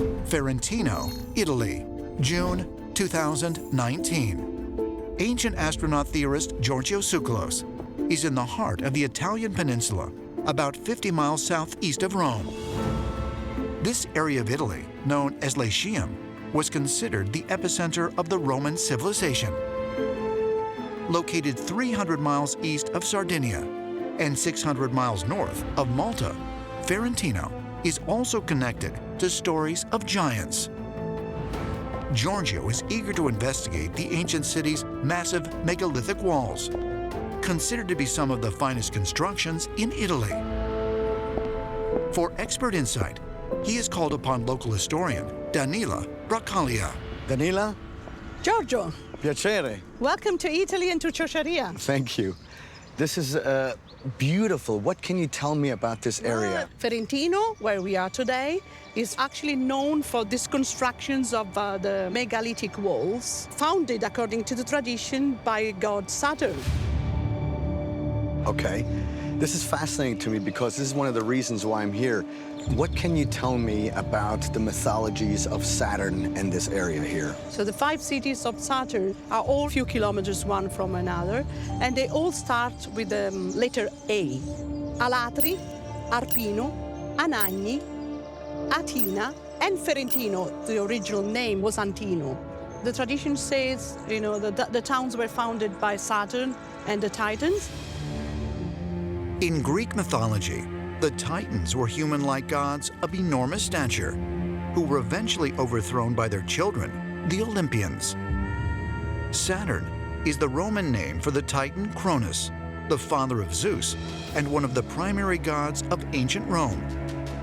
Ferentino, Italy, June 2019. Ancient astronaut theorist Giorgio is in the heart of the Italian peninsula, about 50 miles southeast of Rome. This area of Italy, known as Latium, was considered the epicenter of the Roman civilization. Located 300 miles east of Sardinia and 600 miles north of Malta, Ferentino is also connected to stories of giants. Giorgio is eager to investigate the ancient city's massive megalithic walls, considered to be some of the finest constructions in Italy. For expert insight, he is called upon local historian Danila Bracaglia. Danila? Giorgio, Piacere. welcome to Italy and to Ciociaria. Thank you. This is beautiful. What can you tell me about this area? Ferentino, where we are today, is actually known for these constructions of the megalithic walls, founded according to the tradition by god Saturn. Okay. This is fascinating to me because this is one of the reasons why I'm here. What can you tell me about the mythologies of Saturn and this area here? So the 5 cities of Saturn are all a few kilometers one from another, and they all start with the letter A. Alatri, Arpino, Anagni, Atina, and Ferentino. The original name was Antino. The tradition says, the towns were founded by Saturn and the Titans. In Greek mythology, the Titans were human-like gods of enormous stature, who were eventually overthrown by their children, the Olympians. Saturn is the Roman name for the Titan Cronus, the father of Zeus, and one of the primary gods of ancient Rome,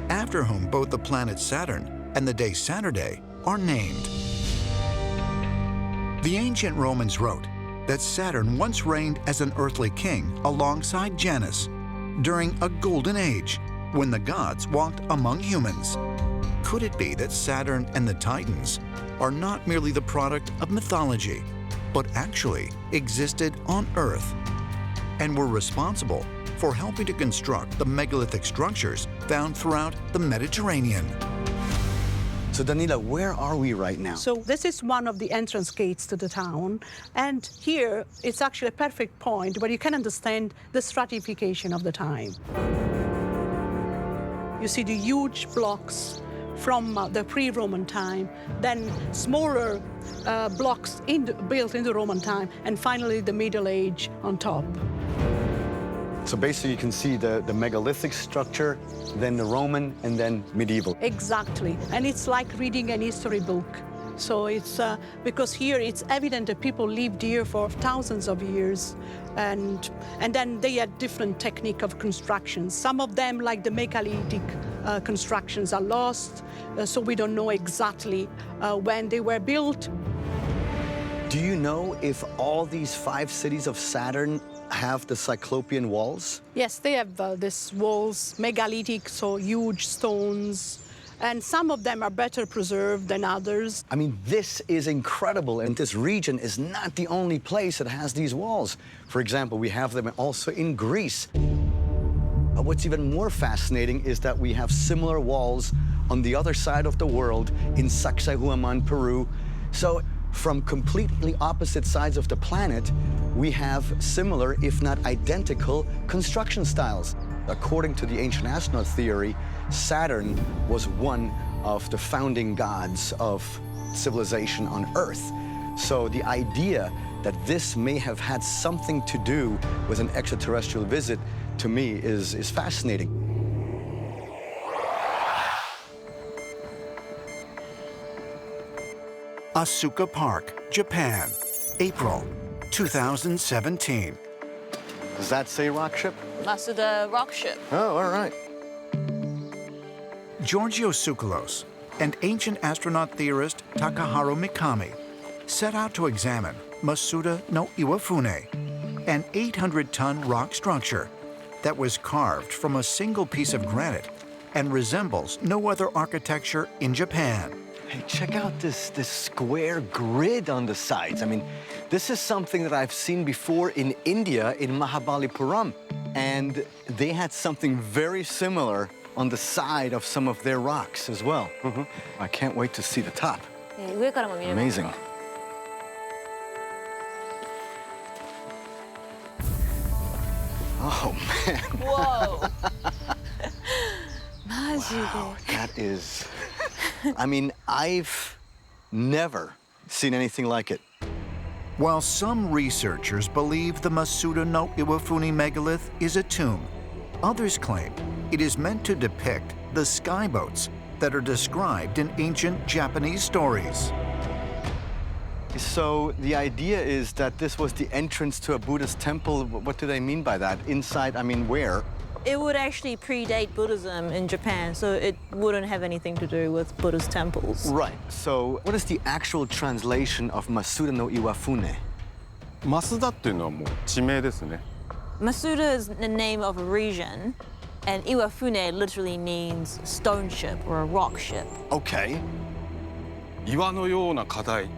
after whom both the planet Saturn and the day Saturday are named. The ancient Romans wrote that Saturn once reigned as an earthly king alongside Janus, during a golden age when the gods walked among humans. Could it be that Saturn and the Titans are not merely the product of mythology, but actually existed on Earth and were responsible for helping to construct the megalithic structures found throughout the Mediterranean? So Danila, where are we right now? So this is one of the entrance gates to the town. And here, it's actually a perfect point where you can understand the stratification of the time. You see the huge blocks from the pre-Roman time, then smaller blocks built in the Roman time, and finally the Middle Age on top. So basically you can see the megalithic structure, then the Roman, and then medieval. Exactly, and it's like reading an history book. So it's, because here it's evident that people lived here for thousands of years, and then they had different technique of construction. Some of them, like the megalithic constructions, are lost, so we don't know exactly when they were built. Do you know if all these 5 cities of Saturn have the Cyclopean walls? Yes, they have these walls, megalithic, so huge stones, and some of them are better preserved than others. I mean, this is incredible, and this region is not the only place that has these walls. For example, we have them also in Greece. What's even more fascinating is that we have similar walls on the other side of the world in Sacsayhuaman, Peru. So from completely opposite sides of the planet, we have similar, if not identical, construction styles. According to the ancient astronaut theory, Saturn was one of the founding gods of civilization on Earth. So the idea that this may have had something to do with an extraterrestrial visit, to me, is fascinating. Asuka Park, Japan, April 2017. Does that say rock ship? Masuda rock ship. Oh, all right. Giorgio and ancient astronaut theorist Takaharu Mikami set out to examine Masuda-no-Iwafune, an 800-ton rock structure that was carved from a single piece of granite and resembles no other architecture in Japan. Hey, check out this square grid on the sides. I mean, this is something that I've seen before in India, in Mahabalipuram. And they had something very similar on the side of some of their rocks as well. I can't wait to see the top. 네, 위에 가라만 미래만. Amazing. Oh, man. Whoa. Wow, That is... I mean, I've never seen anything like it. While some researchers believe the Masuda-no-Iwafune megalith is a tomb, others claim it is meant to depict the skyboats that are described in ancient Japanese stories. So the idea is that this was the entrance to a Buddhist temple. What do they mean by that? Inside, I mean, where? It would actually predate Buddhism in Japan, so it wouldn't have anything to do with Buddhist temples. Right. So what is the actual translation of Masuda-no-Iwafune? マスダっていうのはもう地名ですね。 Masuda is the name of a region, and Iwafune literally means stone ship or a rock ship. Okay. 岩のような課題、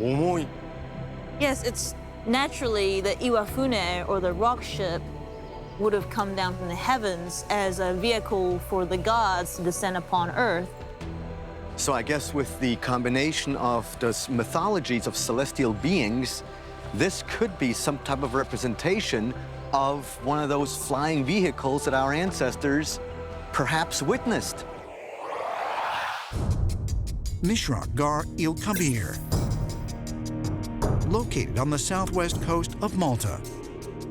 重い。 Yes, it's naturally the Iwafune or the rock ship would have come down from the heavens as a vehicle for the gods to descend upon Earth. So I guess with the combination of the mythologies of celestial beings, this could be some type of representation of one of those flying vehicles that our ancestors perhaps witnessed. Mishraq Gar Il Kabir, located on the southwest coast of Malta.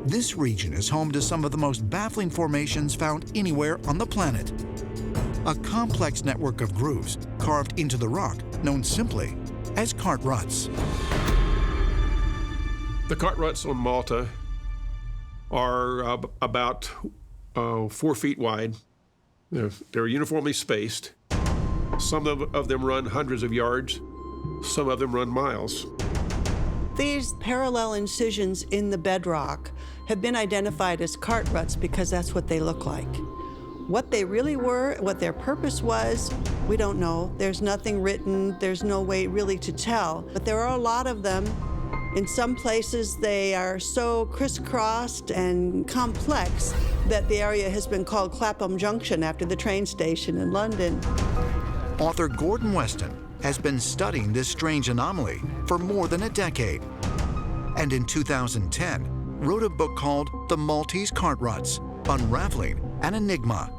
This region is home to some of the most baffling formations found anywhere on the planet. A complex network of grooves carved into the rock, known simply as cart ruts. The cart ruts on Malta are about 4 feet wide. They're uniformly spaced. Some of them run hundreds of yards. Some of them run miles. These parallel incisions in the bedrock have been identified as cart ruts because that's what they look like. What they really were, what their purpose was, we don't know. There's nothing written. There's no way really to tell. But there are a lot of them. In some places, they are so crisscrossed and complex that the area has been called Clapham Junction after the train station in London. Author Gordon Weston has been studying this strange anomaly for more than a decade. And in 2010, wrote a book called The Maltese Cart Ruts, Unraveling an Enigma,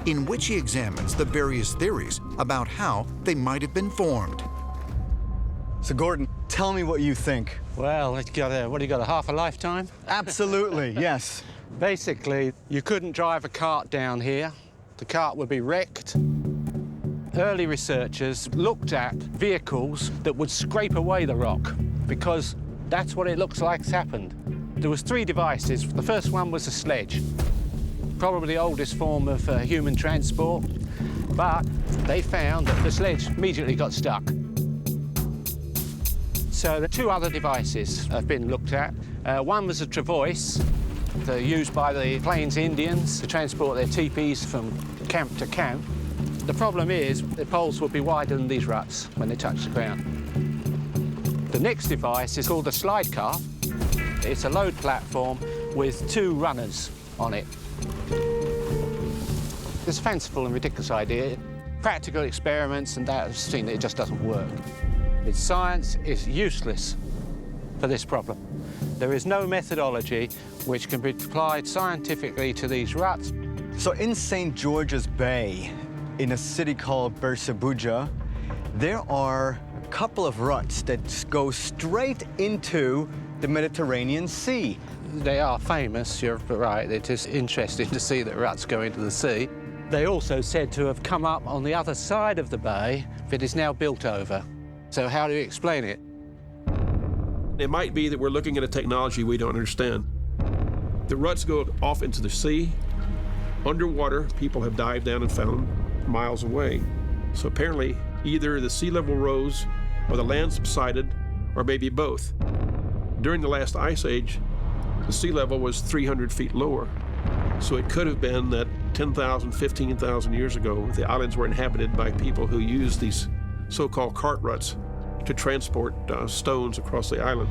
in which he examines the various theories about how they might have been formed. So Gordon, tell me what you think. Well, it's got a half a lifetime? Absolutely, yes. Basically, you couldn't drive a cart down here. The cart would be wrecked. Early researchers looked at vehicles that would scrape away the rock because that's what it looks like's happened. There was 3 devices. The first one was a sledge, probably the oldest form of human transport, but they found that the sledge immediately got stuck. So the 2 other devices have been looked at. One was a travois, used by the Plains Indians to transport their teepees from camp to camp. The problem is the poles would be wider than these ruts when they touch the ground. The next device is called a slide car. It's a load platform with 2 runners on it. It's a fanciful and ridiculous idea. Practical experiments and that have seen that it just doesn't work. Its science is useless for this problem. There is no methodology which can be applied scientifically to these ruts. So in St. George's Bay, in a city called Bersabuja, there are a couple of ruts that go straight into the Mediterranean Sea. They are famous, you're right. It is interesting to see that ruts go into the sea. They also said to have come up on the other side of the bay, but is now built over. So how do you explain it? It might be that we're looking at a technology we don't understand. The ruts go off into the sea. Underwater, people have dived down and found miles away. So apparently, either the sea level rose or the land subsided, or maybe both. During the last ice age, the sea level was 300 feet lower. So it could have been that 10,000, 15,000 years ago, the islands were inhabited by people who used these so-called cart ruts to transport stones across the island.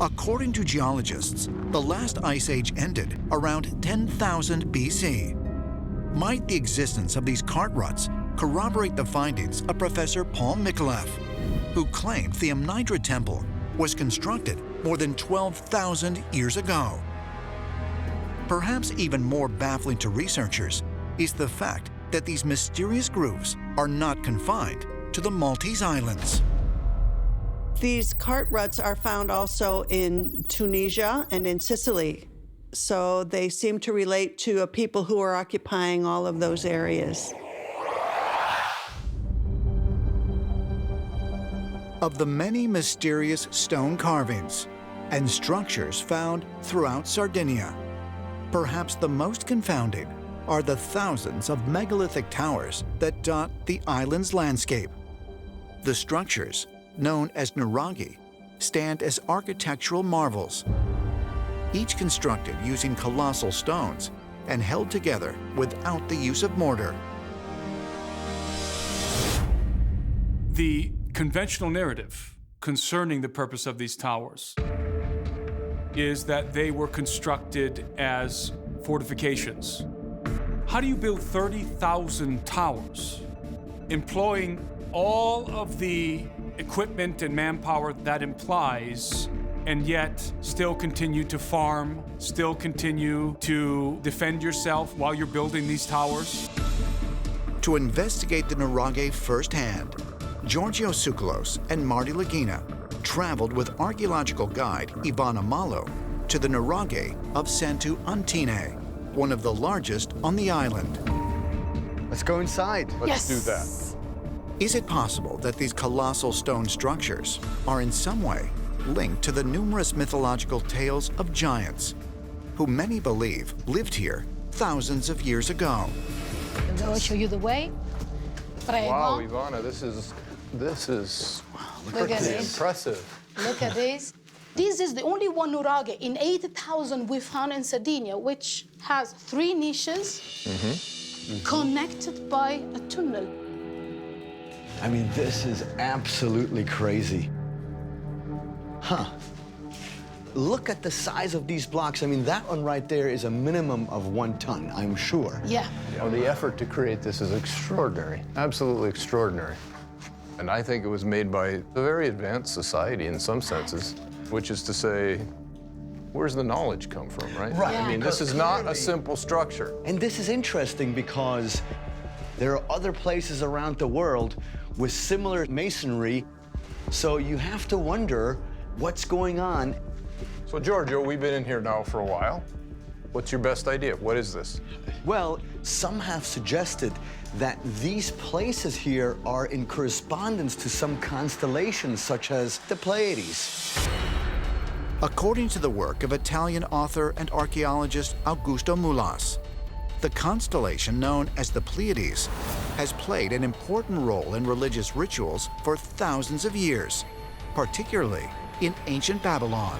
According to geologists, the last ice age ended around 10,000 BC. Might the existence of these cart ruts corroborate the findings of Professor Paul Micallef, who claimed the Amnidra Temple was constructed more than 12,000 years ago? Perhaps even more baffling to researchers is the fact that these mysterious grooves are not confined to the Maltese Islands. These cart ruts are found also in Tunisia and in Sicily. So they seem to relate to a people who are occupying all of those areas. Of the many mysterious stone carvings and structures found throughout Sardinia, perhaps the most confounding are the thousands of megalithic towers that dot the island's landscape. The structures, known as Nuraghe, stand as architectural marvels, each constructed using colossal stones and held together without the use of mortar. The conventional narrative concerning the purpose of these towers is that they were constructed as fortifications. How do you build 30,000 towers, employing all of the equipment and manpower that implies, and yet still continue to farm, still continue to defend yourself while you're building these towers? To investigate the Nuraghe firsthand, Giorgio and Marty Lagina traveled with archaeological guide Ivana Malo to the Nuraghe of Santu Antine, one of the largest on the island. Let's go inside. Let's do that. Is it possible that these colossal stone structures are in some way linked to the numerous mythological tales of giants, who many believe lived here thousands of years ago? I'll show you the way. Wow, Ivana, this is Look at this. impressive. Look at this. This is the only one Nuraghe in 8,000 we found in Sardinia, which has 3 niches connected by a tunnel. I mean, this is absolutely crazy. Huh. Look at the size of these blocks. I mean, that one right there is a minimum of 1 ton, I'm sure. Yeah. Oh, the effort to create this is extraordinary, absolutely extraordinary. And I think it was made by a very advanced society in some senses, which is to say, where's the knowledge come from, right? Right. I mean, this is not a simple structure. And this is interesting because there are other places around the world with similar masonry, so you have to wonder what's going on. So, Giorgio, we've been in here now for a while. What's your best idea? What is this? Well, some have suggested that these places here are in correspondence to some constellations, such as the Pleiades. According to the work of Italian author and archaeologist Augusto Mulas, the constellation known as the Pleiades has played an important role in religious rituals for thousands of years, particularly in ancient Babylon.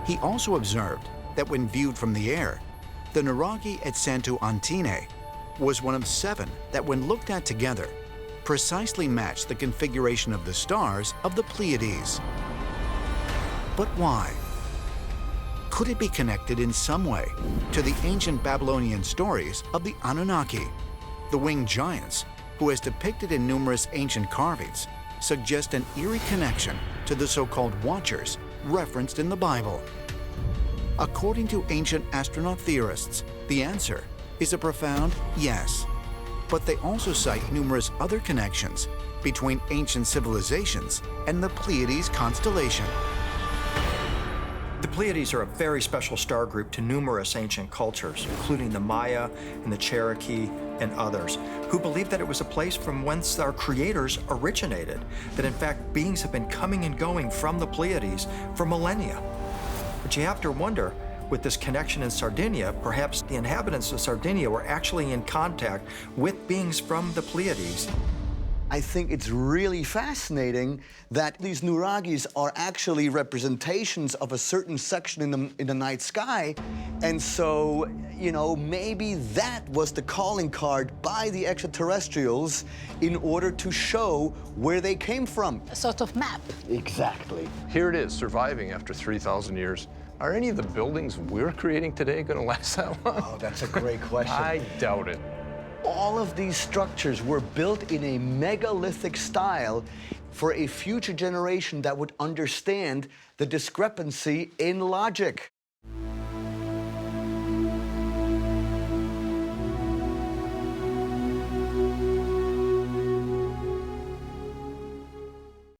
He also observed that when viewed from the air, the Nuraghe at Santu Antine was one of 7 that, when looked at together, precisely matched the configuration of the stars of the Pleiades. But why? Could it be connected in some way to the ancient Babylonian stories of the Anunnaki, the winged giants, who, as depicted in numerous ancient carvings, suggest an eerie connection to the so-called Watchers referenced in the Bible? According to ancient astronaut theorists, the answer is a profound yes. But they also cite numerous other connections between ancient civilizations and the Pleiades constellation. The Pleiades are a very special star group to numerous ancient cultures, including the Maya and the Cherokee and others, who believed that it was a place from whence our creators originated, that in fact beings have been coming and going from the Pleiades for millennia. But you have to wonder, with this connection in Sardinia, perhaps the inhabitants of Sardinia were actually in contact with beings from the Pleiades. I think it's really fascinating that these Nuraghes are actually representations of a certain section in the night sky. And so, you know, maybe that was the calling card by the extraterrestrials in order to show where they came from. A sort of map. Exactly. Here it is, surviving after 3,000 years. Are any of the buildings we're creating today going to last that long? Oh, that's a great question. I doubt it. All of these structures were built in a megalithic style for a future generation that would understand the discrepancy in logic.